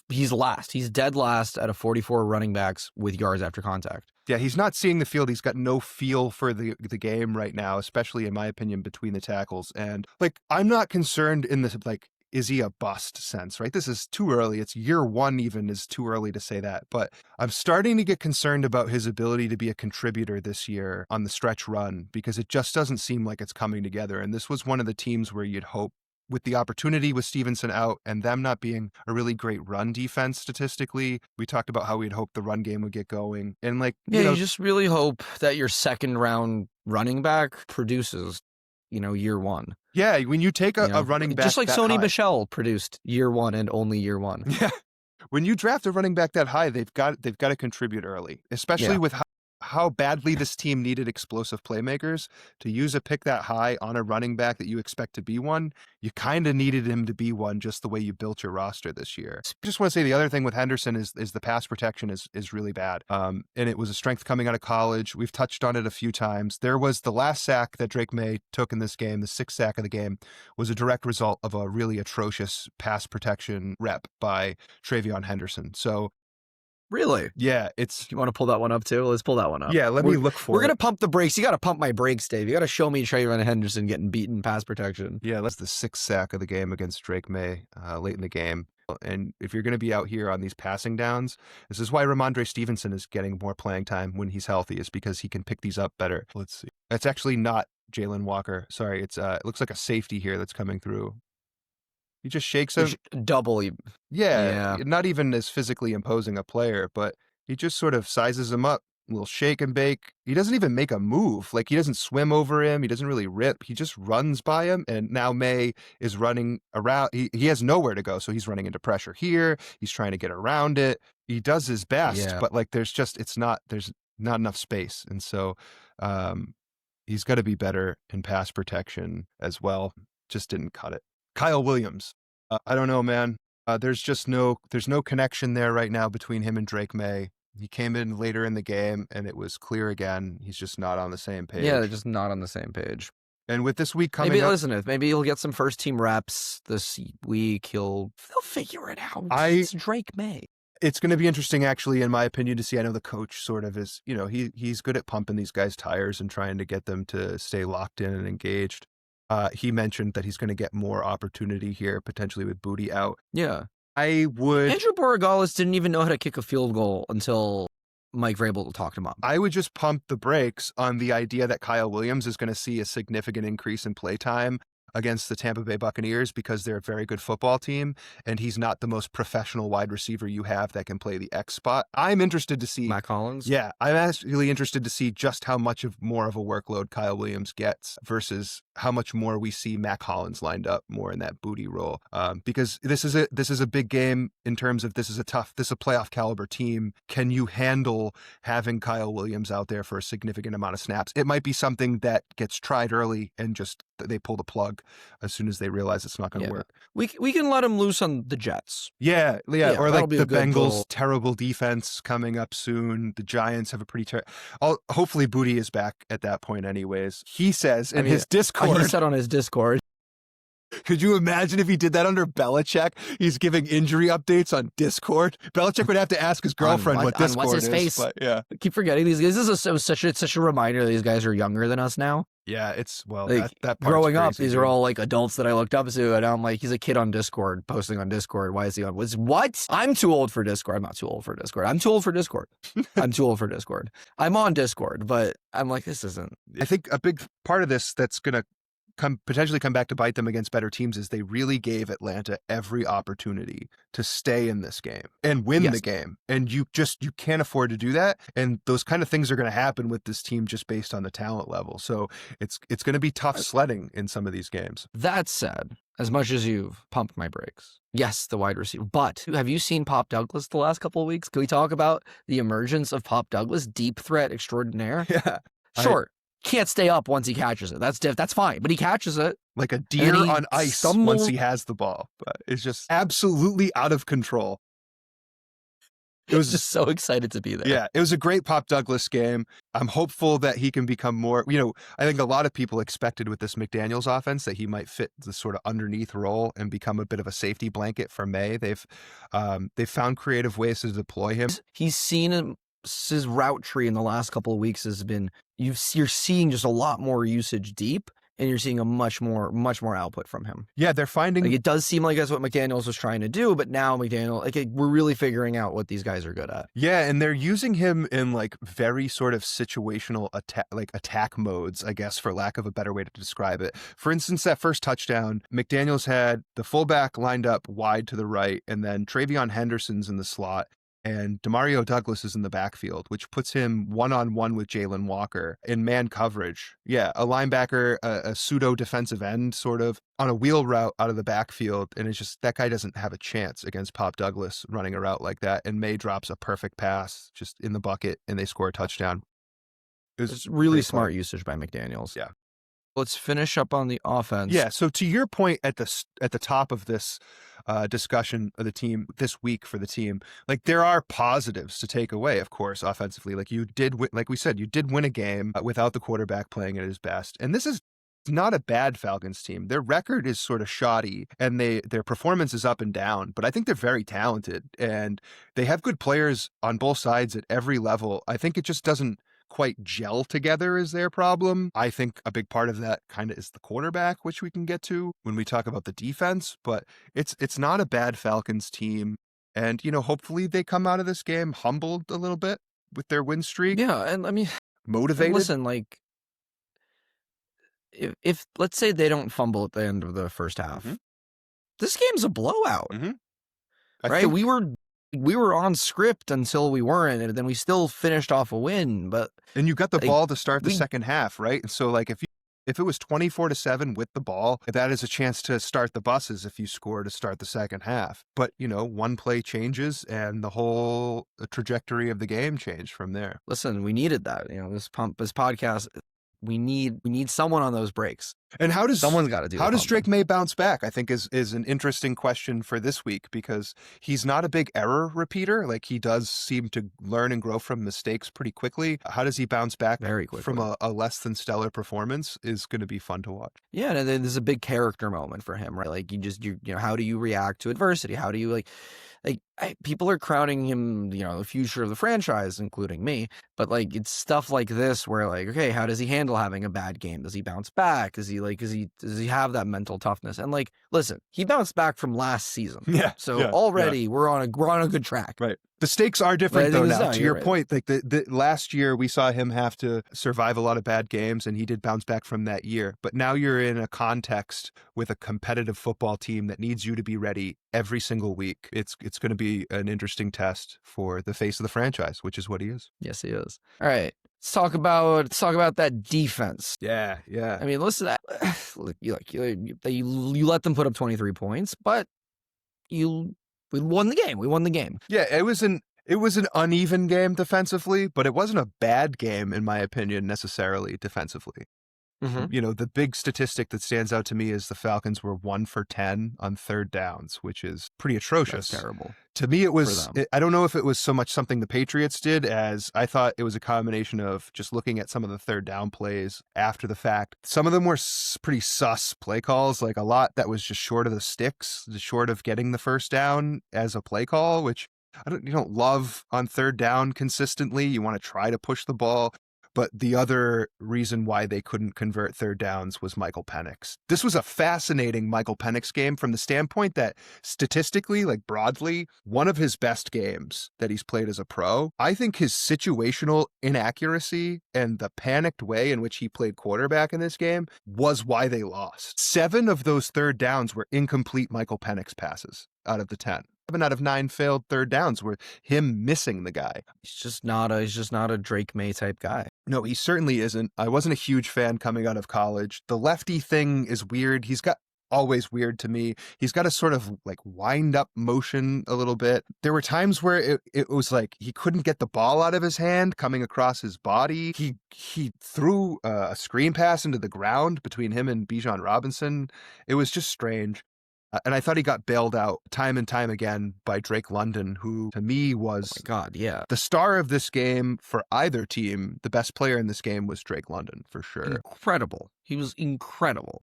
he's last. He's dead last out of 44 running backs with yards after contact. Yeah, he's not seeing the field. He's got no feel for the game right now, especially in my opinion, between the tackles. And I'm not concerned in this, is he a bust sense, right? This is too early. It's year one even is too early to say that. But I'm starting to get concerned about his ability to be a contributor this year on the stretch run, because it just doesn't seem like it's coming together. And this was one of the teams where you'd hope, with the opportunity with Stevenson out and them not being a really great run defense statistically, we talked about how we'd hoped the run game would get going. And you just really hope that your second round running back produces, year one. Yeah, when you take a running back, just like Sony Michel produced year one and only year one. Yeah, when you draft a running back that high, they've got to contribute early, especially with how badly this team needed explosive playmakers. To use a pick that high on a running back that you expect to be one, you kind of needed him to be one just the way you built your roster this year. I just want to say the other thing with Henderson is the pass protection is really bad. And it was a strength coming out of college. We've touched on it a few times. There was the last sack that Drake May took in this game, the 6th sack of the game, was a direct result of a really atrocious pass protection rep by Travion Henderson. So really? Yeah, you want to pull that one up too? Let's pull that one up. Yeah, let me look for it. We're going to pump the brakes. You got to pump my brakes, Dave. You got to show me Travion Henderson getting beaten pass protection. Yeah, that's the 6th sack of the game against Drake May late in the game. And if you're going to be out here on these passing downs, this is why Ramondre Stevenson is getting more playing time when he's healthy, is because he can pick these up better. Let's see. That's actually not Jalen Walker. Sorry, it looks like a safety here that's coming through. He just shakes him. Double. Yeah, not even as physically imposing a player, but he just sort of sizes him up little shake and bake. He doesn't even make a move. Like, he doesn't swim over him. He doesn't really rip. He just runs by him. And now May is running around. He has nowhere to go. So he's running into pressure here. He's trying to get around it. He does his best, but like, there's not enough space. And so, he's got to be better in pass protection as well. Just didn't cut it. Kyle Williams. I don't know, man. There's no connection there right now between him and Drake May. He came in later in the game, and it was clear again. He's just not on the same page. Yeah, they're just not on the same page. And with this week coming up, maybe he'll get some first team reps this week. They'll figure it out. It's Drake May. It's going to be interesting, actually, in my opinion, to see. I know the coach sort of is, he's good at pumping these guys' tires and trying to get them to stay locked in and engaged. He mentioned that he's going to get more opportunity here, potentially with Booty out. Yeah. Andrew Borregales didn't even know how to kick a field goal until Mike Vrabel talked him up. I would just pump the brakes on the idea that Kyle Williams is going to see a significant increase in play time against the Tampa Bay Buccaneers because they're a very good football team, and he's not the most professional wide receiver you have that can play the X spot. I'm interested to see Matt Collins. Yeah, I'm actually interested to see just how much more of a workload Kyle Williams gets versus how much more we see Matt Collins lined up more in that Booty role. Because this is a big game in terms of this is a playoff caliber team. Can you handle having Kyle Williams out there for a significant amount of snaps? It might be something that gets tried early and just they pull the plug as soon as they realize it's not going to work. We can let him loose on the Jets. Yeah, or like the Bengals' terrible defense coming up soon. The Giants have a pretty hopefully Booty is back at that point anyways. He says in his Discord. He said on his Discord. Could you imagine if he did that under Belichick? He's giving injury updates on Discord. Belichick would have to ask his girlfriend what Discord what's his is. Face? But yeah, I keep forgetting these guys. This is such a reminder that these guys are younger than us now. Yeah, it's like, that growing crazy, up, these are all like adults that I looked up to, and I'm like, he's a kid on Discord, posting on Discord. Why is he on? What? I'm too old for Discord. I'm not too old for Discord. I'm too old for Discord. I'm too old for Discord. I'm on Discord, but I'm like, this isn't. I think a big part of this that's gonna potentially come back to bite them against better teams is they really gave Atlanta every opportunity to stay in this game and win the game. And you can't afford to do that. And those kind of things are going to happen with this team just based on the talent level. So it's going to be tough sledding in some of these games. That said, as much as you've pumped my brakes, yes, the wide receiver, but have you seen Pop Douglas the last couple of weeks? Can we talk about the emergence of Pop Douglas, deep threat extraordinaire? Yeah. Sure. Can't stay up once he catches it. That's fine, but he catches it like a deer on ice once he has the ball. But it's just absolutely out of control. It was just so excited to be there. Yeah, it was a great Pop Douglas game. I'm hopeful that he can become more. I think a lot of people expected with this McDaniels offense that he might fit the sort of underneath role and become a bit of a safety blanket for May. They've found creative ways to deploy him. He's seen his route tree in the last couple of weeks has been you're seeing just a lot more usage deep, and you're seeing a much more output from him. Yeah, they're finding it does seem like that's what McDaniels was trying to do, but now we're really figuring out what these guys are good at. Yeah, and they're using him in like very sort of situational attack modes, I guess, for lack of a better way to describe it. For instance, that first touchdown, McDaniels had the fullback lined up wide to the right, and then Travion Henderson's in the slot. And Demario Douglas is in the backfield, which puts him one-on-one with Jalen Walker in man coverage. Yeah, a linebacker, a pseudo defensive end sort of on a wheel route out of the backfield. And it's just that guy doesn't have a chance against Pop Douglas running a route like that. And May drops a perfect pass just in the bucket and they score a touchdown. It's really smart usage by McDaniels. Yeah. Let's finish up on the offense. Yeah, so to your point at the top of this discussion of the team this week for the team, like there are positives to take away, of course, offensively. Like you did, like we said, you did win a game without the quarterback playing at his best, and this is not a bad Falcons team. Their record is sort of shoddy, and their performance is up and down. But I think they're very talented, and they have good players on both sides at every level. I think it just doesn't quite gel together is their problem. I think a big part of that kind of is the quarterback, which we can get to when we talk about the defense, but it's not a bad Falcons team. And, hopefully they come out of this game humbled a little bit with their win streak. Yeah, and I mean, motivated. Listen, like if let's say they don't fumble at the end of the first half, this game's a blowout. Mm-hmm. Right? We were we were on script until we weren't, and then we still finished off a win. But and you got the ball to start the we- second half, right? And so like if it was 24-7 with the ball, that is a chance to start the buses if you score to start the second half. But, one play changes and the whole trajectory of the game changed from there. Listen, we needed that. This podcast, we need someone on those breaks. And someone's got to do. How does Drake May bounce back? I think is an interesting question for this week, because he's not a big error repeater. Like, he does seem to learn and grow from mistakes pretty quickly. How does he bounce back very quickly from a less than stellar performance is going to be fun to watch. Yeah, and there's a big character moment for him, right? Like, how do you react to adversity? How do you people are crowning him, the future of the franchise, including me. But it's stuff like this where okay, how does he handle having a bad game? Does he bounce back? Does he have that mental toughness? And listen, he bounced back from last season. Yeah. So already we're on a good track. Right. The stakes are different though now. To your point, the last year we saw him have to survive a lot of bad games, and he did bounce back from that year. But now you're in a context with a competitive football team that needs you to be ready every single week. It's going to be an interesting test for the face of the franchise, which is what he is. Yes, he is. All right. Let's talk about that defense. Yeah. I mean, listen, you let them put up 23 points, but we won the game. We won the game. Yeah, it was an uneven game defensively, but it wasn't a bad game in my opinion necessarily defensively. Mm-hmm. The big statistic that stands out to me is the Falcons were 1 for 10 on third downs, which is pretty atrocious. That's terrible. To me, it was, I don't know if it was so much something the Patriots did, as I thought it was a combination of just looking at some of the third down plays after the fact. Some of them were pretty sus play calls, like a lot that was just short of the sticks, short of getting the first down as a play call, which you don't love on third down consistently. You want to try to push the ball. But the other reason why they couldn't convert third downs was Michael Penix. This was a fascinating Michael Penix game from the standpoint that statistically, broadly, one of his best games that he's played as a pro. I think his situational inaccuracy and the panicked way in which he played quarterback in this game was why they lost. 7 of those third downs were incomplete Michael Penix passes out of the 10. 7 out of 9 failed third downs were him missing the guy. He's just not a Drake May type guy. No, he certainly isn't. I wasn't a huge fan coming out of college. The lefty thing is weird. Always weird to me. He's got a sort of wind up motion a little bit. There were times where it was he couldn't get the ball out of his hand coming across his body. He threw a screen pass into the ground between him and Bijan Robinson. It was just strange. And I thought he got bailed out time and time again by Drake London, who to me was the star of this game for either team. The best player in this game was Drake London, for sure. Incredible. He was incredible.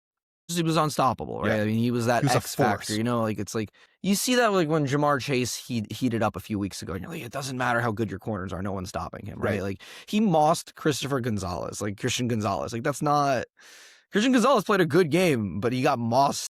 He was unstoppable, right? Yeah. I mean, he was that X factor, it's you see that when Jamar Chase heated up a few weeks ago, and you're it doesn't matter how good your corners are, no one's stopping him, right? He mossed Christian Gonzalez. That's not Christian Gonzalez played a good game, but he got mossed.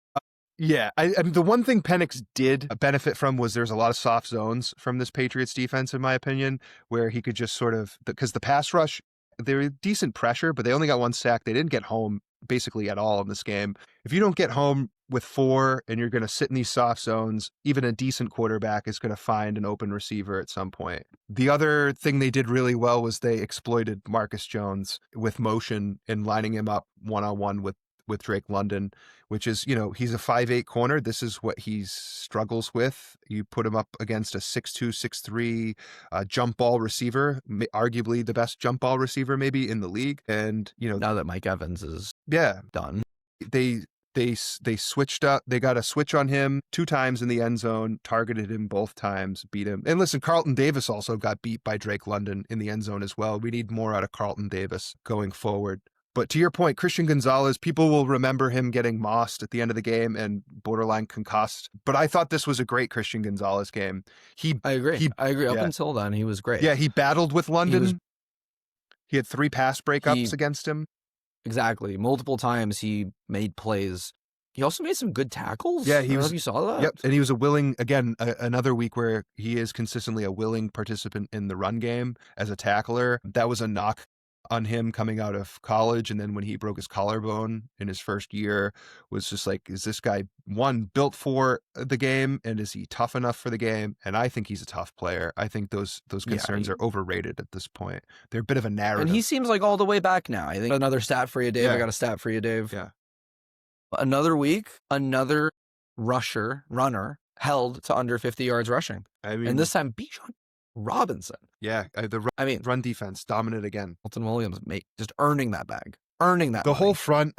Yeah, I mean, the one thing Penix did benefit from was there's a lot of soft zones from this Patriots defense, in my opinion, where he could just sort of, because the pass rush, they were decent pressure, but they only got 1 sack. They didn't get home basically at all in this game. If you don't get home with 4 and you're going to sit in these soft zones, even a decent quarterback is going to find an open receiver at some point. The other thing they did really well was they exploited Marcus Jones with motion and lining him up one-on-one with Drake London, which is, he's a 5'8" corner. This is what he struggles with. You put him up against a 6'2", 6'3" jump ball receiver, arguably the best jump ball receiver maybe in the league. And, now that Mike Evans is done, they switched up. They got a switch on him 2 times in the end zone, targeted him both times, beat him. And listen, Carlton Davis also got beat by Drake London in the end zone as well. We need more out of Carlton Davis going forward. But to your point, Christian Gonzalez, people will remember him getting mossed at the end of the game and borderline concussed. But I thought this was a great Christian Gonzalez game. I agree. Up until then, he was great. Yeah, he battled with London. He had 3 pass breakups against him. Exactly. Multiple times he made plays. He also made some good tackles. Yeah, I don't know if you saw that. Yep, and he was another week where he is consistently a willing participant in the run game as a tackler. That was a knock on him coming out of college. And then when he broke his collarbone in his first year, was just like, is this guy, one, built for the game? And is he tough enough for the game? And I think he's a tough player. I think those concerns are overrated at this point. They're a bit of a narrative. And he seems like all the way back now. I think another stat for you, Dave. I got a stat for you, Dave. Yeah. Another week, another runner held to under 50 yards rushing. And this time, Bijan Robinson. Yeah, run defense dominant again. Milton Williams just earning that bag. The whole front,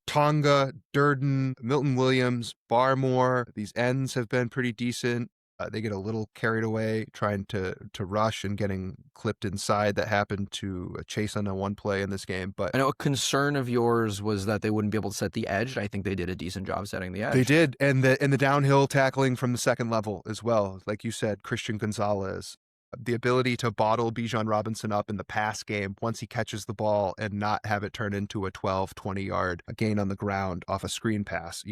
Tonga, Durden, Milton Williams, Barmore, these ends have been pretty decent. They get a little carried away trying to rush and getting clipped inside. That happened to Chase on a one play in this game. But I know a concern of yours was that they wouldn't be able to set the edge. I think they did a decent job setting the edge. They did, and the downhill tackling from the second level as well. Like you said, Christian Gonzalez. The ability to bottle Bijan Robinson up in the pass game once he catches the ball and not have it turn into a 12, 20-yard gain on the ground off a screen pass.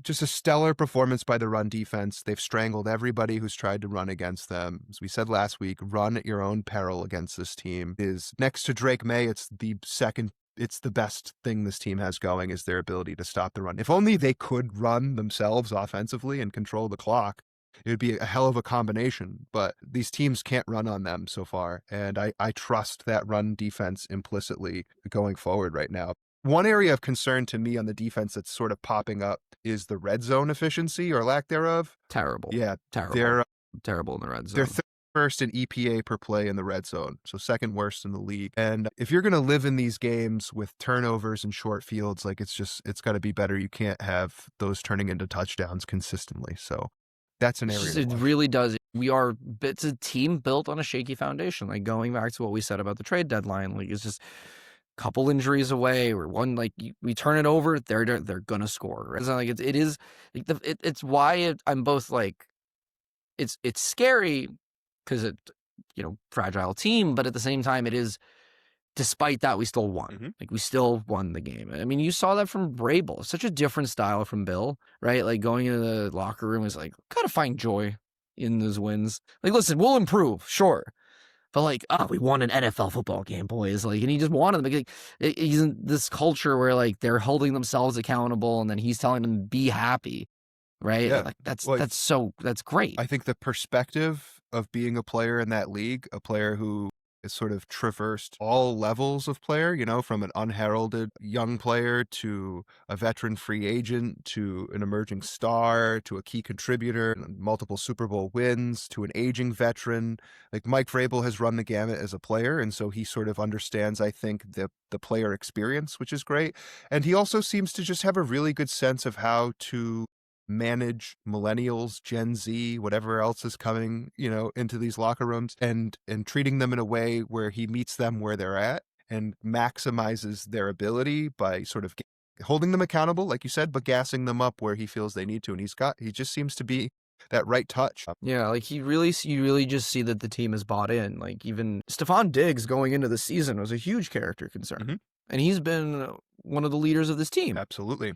Just a stellar performance by the run defense. They've strangled everybody who's tried to run against them. As we said last week, run at your own peril against this team is, next to Drake May, it's the best thing this team has going is their ability to stop the run. If only they could run themselves offensively and control the clock, it would be a hell of a combination, but these teams can't run on them so far, and I trust that run defense implicitly going forward right now. One area of concern to me on the defense that's sort of popping up is the red zone efficiency or lack thereof. Terrible. Yeah, terrible. They're terrible in the red zone. They're first in EPA per play in the red zone, so second worst in the league. And if you're going to live in these games with turnovers and short fields, like it's got to be better. You can't have those turning into touchdowns consistently. So that's an area. It really does. It's a team built on a shaky foundation. Like going back to what we said about the trade deadline, like it's just a couple injuries away or one, like we turn it over, they're going to score. It's not like it's why I'm both like, it's scary because fragile team, but at the same time, it is, despite that, we still won. Mm-hmm. Like we still won the game. I mean, you saw that from Vrabel. Such a different style from Bill, right? Like going into the locker room is like, gotta find joy in those wins. Like, listen, we'll improve, sure. But like, we won an NFL football game, boys. Like, and he just wanted them. Like, he's in this culture where like they're holding themselves accountable, and then he's telling them to be happy, right? Yeah. Like that's great. I think the perspective of being a player in that league, a player who has sort of traversed all levels of player, from an unheralded young player to a veteran free agent to an emerging star to a key contributor, multiple Super Bowl wins to an aging veteran. Like Mike Vrabel has run the gamut as a player, and so he sort of understands, I think, the player experience, which is great. And he also seems to just have a really good sense of how to manage millennials, Gen Z, whatever else is coming, into these locker rooms and treating them in a way where he meets them where they're at and maximizes their ability by sort of holding them accountable, like you said, but gassing them up where he feels they need to. And he just seems to be that right touch. Yeah, like you really just see that the team is bought in. Like even Stephon Diggs going into the season was a huge character concern. Mm-hmm. And he's been one of the leaders of this team. Absolutely.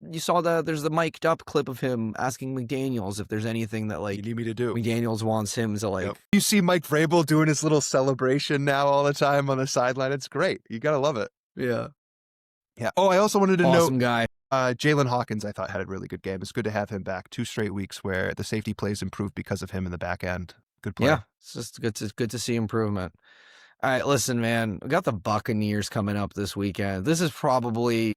You saw there's the mic'd up clip of him asking McDaniels if there's anything that like you need me to do. McDaniels wants him to like. Yep. You see Mike Vrabel doing his little celebration now all the time on the sideline. It's great. You gotta love it. Yeah. Yeah. Oh, I also wanted to awesome note guy. Jalen Hawkins, I thought, had a really good game. It's good to have him back. 2 straight weeks where the safety plays improved because of him in the back end. Good play. Yeah, it's just good to see improvement. All right, listen, man, we got the Buccaneers coming up this weekend. This is probably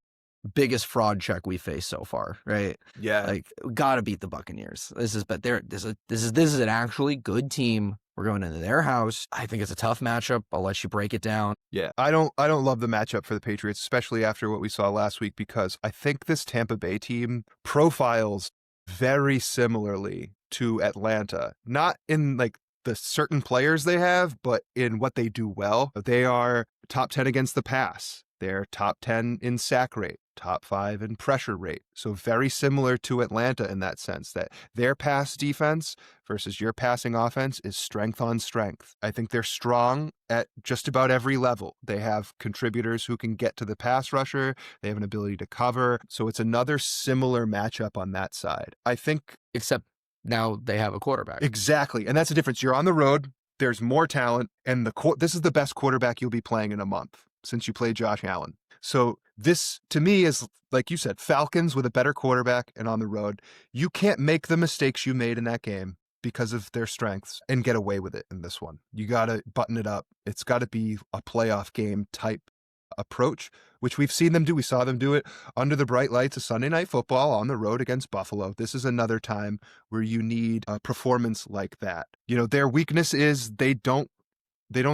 biggest fraud check we faced so far, right? Yeah. Like, we gotta beat the Buccaneers. This is an actually good team. We're going into their house. I think it's a tough matchup. I'll let you break it down. Yeah, I don't love the matchup for the Patriots, especially after what we saw last week, because I think this Tampa Bay team profiles very similarly to Atlanta. Not in like the certain players they have, but in what they do well. They are top 10 against the pass. They're top 10 in sack rate, top 5 in pressure rate. So very similar to Atlanta in that sense, that their pass defense versus your passing offense is strength on strength. I think they're strong at just about every level. They have contributors who can get to the pass rusher. They have an ability to cover. So it's another similar matchup on that side. I think, except now they have a quarterback. Exactly. And that's the difference. You're on the road. There's more talent, and this is the best quarterback you'll be playing in a month since you played Josh Allen. So this, to me, is, like you said, Falcons with a better quarterback and on the road. You can't make the mistakes you made in that game because of their strengths and get away with it in this one. You got to button it up. It's got to be a playoff game type approach, which we've seen them do. We saw them do it under the bright lights of Sunday Night Football on the road against Buffalo. This is another time where you need a performance like that. Their weakness is they don't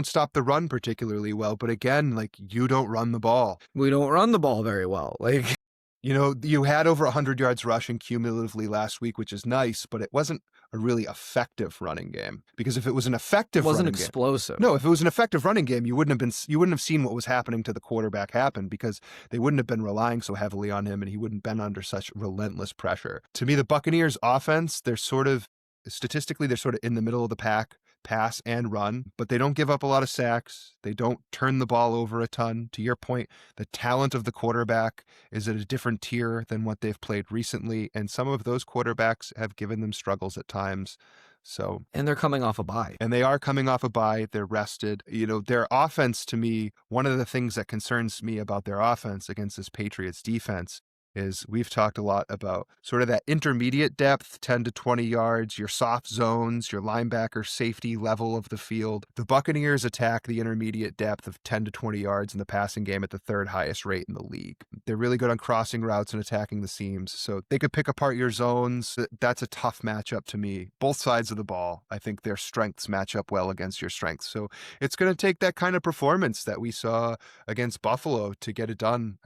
stop the run particularly well, but again, like, you don't run the ball. We don't run the ball very well. Like, you had over 100 yards rushing cumulatively last week, which is nice, but it wasn't a really effective running game. Because if it was an effective running game, it wasn't explosive. No, if it was an effective running game, you wouldn't have seen what was happening to the quarterback happen, because they wouldn't have been relying so heavily on him, and he wouldn't have been under such relentless pressure. To me, the Buccaneers offense, statistically, they're sort of in the middle of the pack, pass and run, but they don't give up a lot of sacks. They don't turn the ball over a ton. To your point, the talent of the quarterback is at a different tier than what they've played recently, and some of those quarterbacks have given them struggles at times. And they're coming off a bye. And they are coming off a bye. They're rested. Their offense, to me, one of the things that concerns me about their offense against this Patriots defense is we've talked a lot about sort of that intermediate depth, 10 to 20 yards, your soft zones, your linebacker safety level of the field. The Buccaneers attack the intermediate depth of 10 to 20 yards in the passing game at the third highest rate in the league. They're really good on crossing routes and attacking the seams, so they could pick apart your zones. That's a tough matchup to me. Both sides of the ball, I think their strengths match up well against your strengths. So it's going to take that kind of performance that we saw against Buffalo to get it done.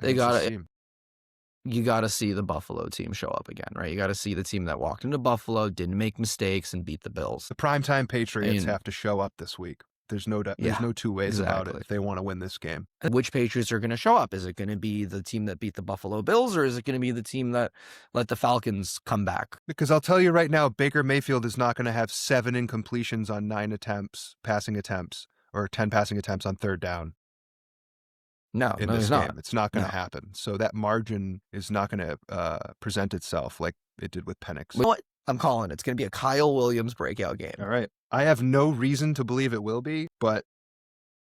You got to see the Buffalo team show up again, right? You got to see the team that walked into Buffalo, didn't make mistakes, and beat the Bills. The primetime Patriots have to show up this week. There's no two ways about it if they want to win this game. And which Patriots are going to show up? Is it going to be the team that beat the Buffalo Bills, or is it going to be the team that let the Falcons come back? Because I'll tell you right now, Baker Mayfield is not going to have 7 incompletions on 9 passing attempts, or 10 passing attempts on third down. No, in this game. It's not going to happen. So that margin is not going to present itself like it did with Penix. You know what? I'm calling it. It's going to be a Kyle Williams breakout game. All right. I have no reason to believe it will be, but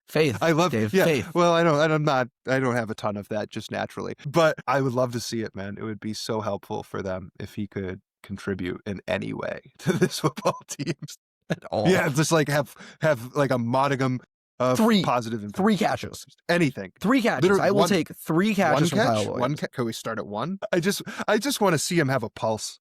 faith. I love Dave, yeah. Faith. Well, I don't have a ton of that just naturally, but I would love to see it, man. It would be so helpful for them if he could contribute in any way to this football team. At all. Yeah, just like have like a modicum of positive impact. 3 catches. Anything. 3 catches. Literally I will take 3 catches from Kyle Williams. Can we start at 1? I just want to see him have a pulse,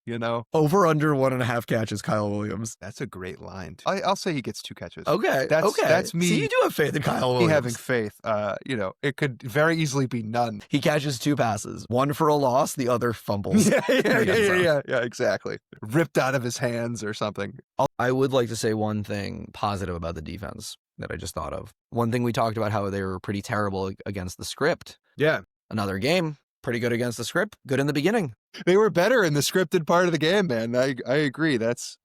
Over under 1.5 catches, Kyle Williams. That's a great line. I'll say he gets 2 catches. Okay. That's me. See, you do have faith in Kyle Williams. Me having faith. It could very easily be none. He catches 2 passes. One for a loss, the other fumbles. Yeah, exactly. Ripped out of his hands or something. I would like to say one thing positive about the defense that I just thought of. One thing we talked about, how they were pretty terrible against the script. Yeah. Another game, pretty good against the script. Good in the beginning. They were better in the scripted part of the game, man. I agree. That is.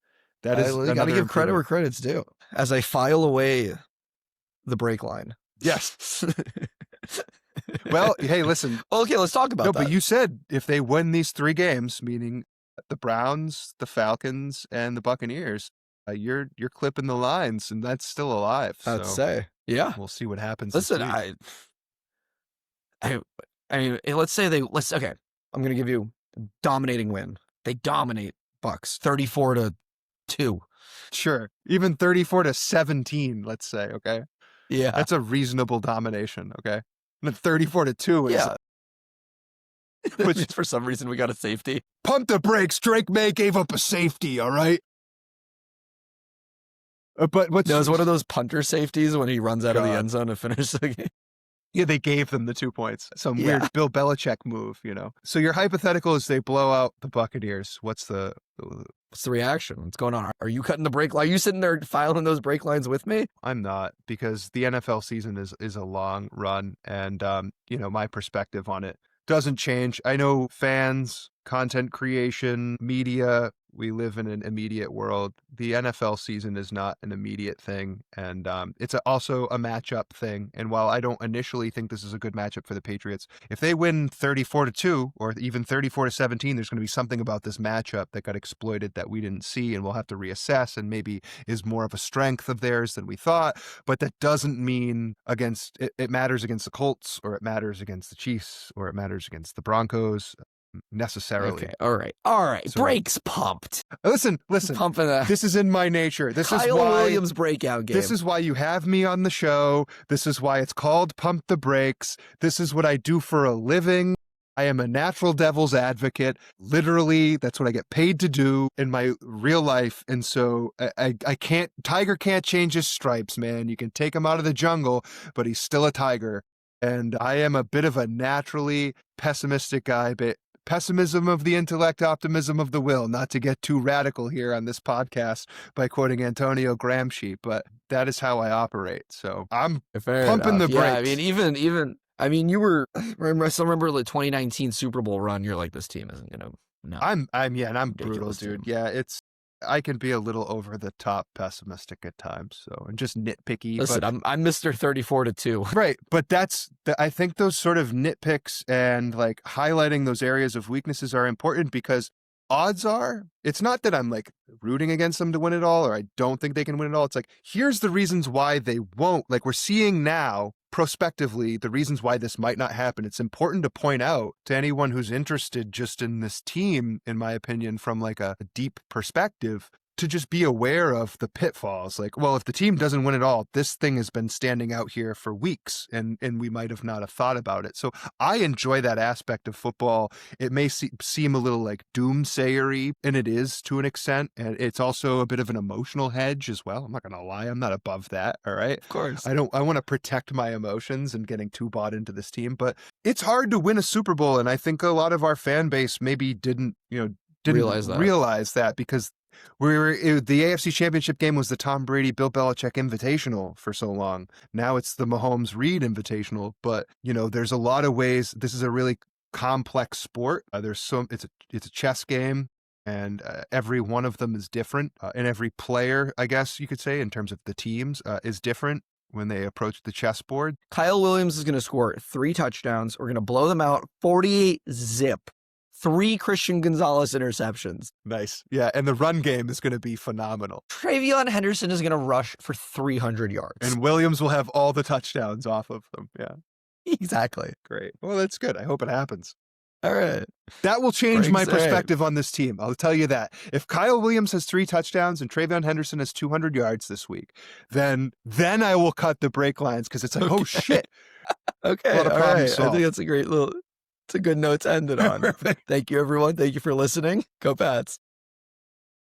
Got to give credit where credit's due. As I file away the break line. Yes. Well, hey, listen. Okay, let's talk about that. But you said if they win these 3 games, meaning the Browns, the Falcons, and the Buccaneers, you're clipping the lines, and that's still alive. I'd say, yeah. We'll see what happens. Listen, I mean, let's say okay. I'm gonna give you a dominating win. They dominate Bucks 34-2. Sure, even 34-17. Let's say, okay. Yeah, that's a reasonable domination. Okay, and 34-2 is. Yeah. Which for some reason we got a safety. Pump the brakes. Drake May gave up a safety. All right. But it was one of those punter safeties when he runs out of the end zone to finish the game. Yeah, they gave them the 2 points. Some weird Bill Belichick move, So your hypothetical is they blow out the Buccaneers. What's the reaction? What's going on? Are you cutting the brake line? Are you sitting there filing those brake lines with me? I'm not, because the NFL season is a long run, and my perspective on it doesn't change. I know fans, content creation, media, we live in an immediate world. The NFL season is not an immediate thing, and it's also a matchup thing. And while I don't initially think this is a good matchup for the Patriots, if they win 34-2 or even 34-17, there's going to be something about this matchup that got exploited that we didn't see, and we'll have to reassess, and maybe is more of a strength of theirs than we thought. But that doesn't mean it matters against the Colts, or it matters against the Chiefs, or it matters against the Broncos necessarily. Okay, all right. So, brakes pumped. Listen. Pumping this is in my nature. This Kyle is why Williams breakout game. This is why you have me on the show. This is why it's called Pump the Brakes. This is what I do for a living. I am a natural devil's advocate. Literally, that's what I get paid to do in my real life. And so I can't, Tiger can't change his stripes, man. You can take him out of the jungle, but he's still a tiger. And I am a bit of a naturally pessimistic guy, but pessimism of the intellect, optimism of the will, not to get too radical here on this podcast by quoting Antonio Gramsci, but that is how I operate. So I'm pumping the brakes. Yeah, I mean, you were, I still remember the 2019 Super Bowl run. You're like, this team isn't going to, no. I'm brutal, dude. Yeah, I can be a little over the top pessimistic at times, so, and just nitpicky. Listen, but, I'm Mr. 34-2. Right, but I think those sort of nitpicks and like highlighting those areas of weaknesses are important, because odds are, it's not that I'm like rooting against them to win it all, or I don't think they can win it all. It's like, here's the reasons why they won't. Like, we're seeing now prospectively the reasons why this might not happen. It's important to point out to anyone who's interested just in this team, in my opinion, from like a deep perspective, to just be aware of the pitfalls. Like, well, if the team doesn't win it all, this thing has been standing out here for weeks, and we might have not have thought about it. So I enjoy that aspect of football. It may seem a little like doomsayery, and it is to an extent, and it's also a bit of an emotional hedge as well. I'm not going to lie. I'm not above that. All right. Of course. I want to protect my emotions and getting too bought into this team, but it's hard to win a Super Bowl. And I think a lot of our fan base maybe didn't realize that, because the AFC Championship game was the Tom Brady, Bill Belichick Invitational for so long. Now it's the Mahomes Reed Invitational. But there's a lot of ways. This is a really complex sport. It's a chess game, and every one of them is different, and every player, I guess you could say, in terms of the teams, is different when they approach the chessboard. Kyle Williams is going to score 3 touchdowns. We're going to blow them out 48-0. 3 Christian Gonzalez interceptions. Nice. Yeah, and the run game is going to be phenomenal. Travion Henderson is going to rush for 300 yards. And Williams will have all the touchdowns off of them. Yeah. Exactly. Great. Well, that's good. I hope it happens. All right. That will change my perspective on this team. I'll tell you that. If Kyle Williams has 3 touchdowns and Travion Henderson has 200 yards this week, then I will cut the brake lines, because it's like, oh, shit. Okay. All right. I think that's a great it's a good note to end it on. Thank you, everyone. Thank you for listening. Go Pats.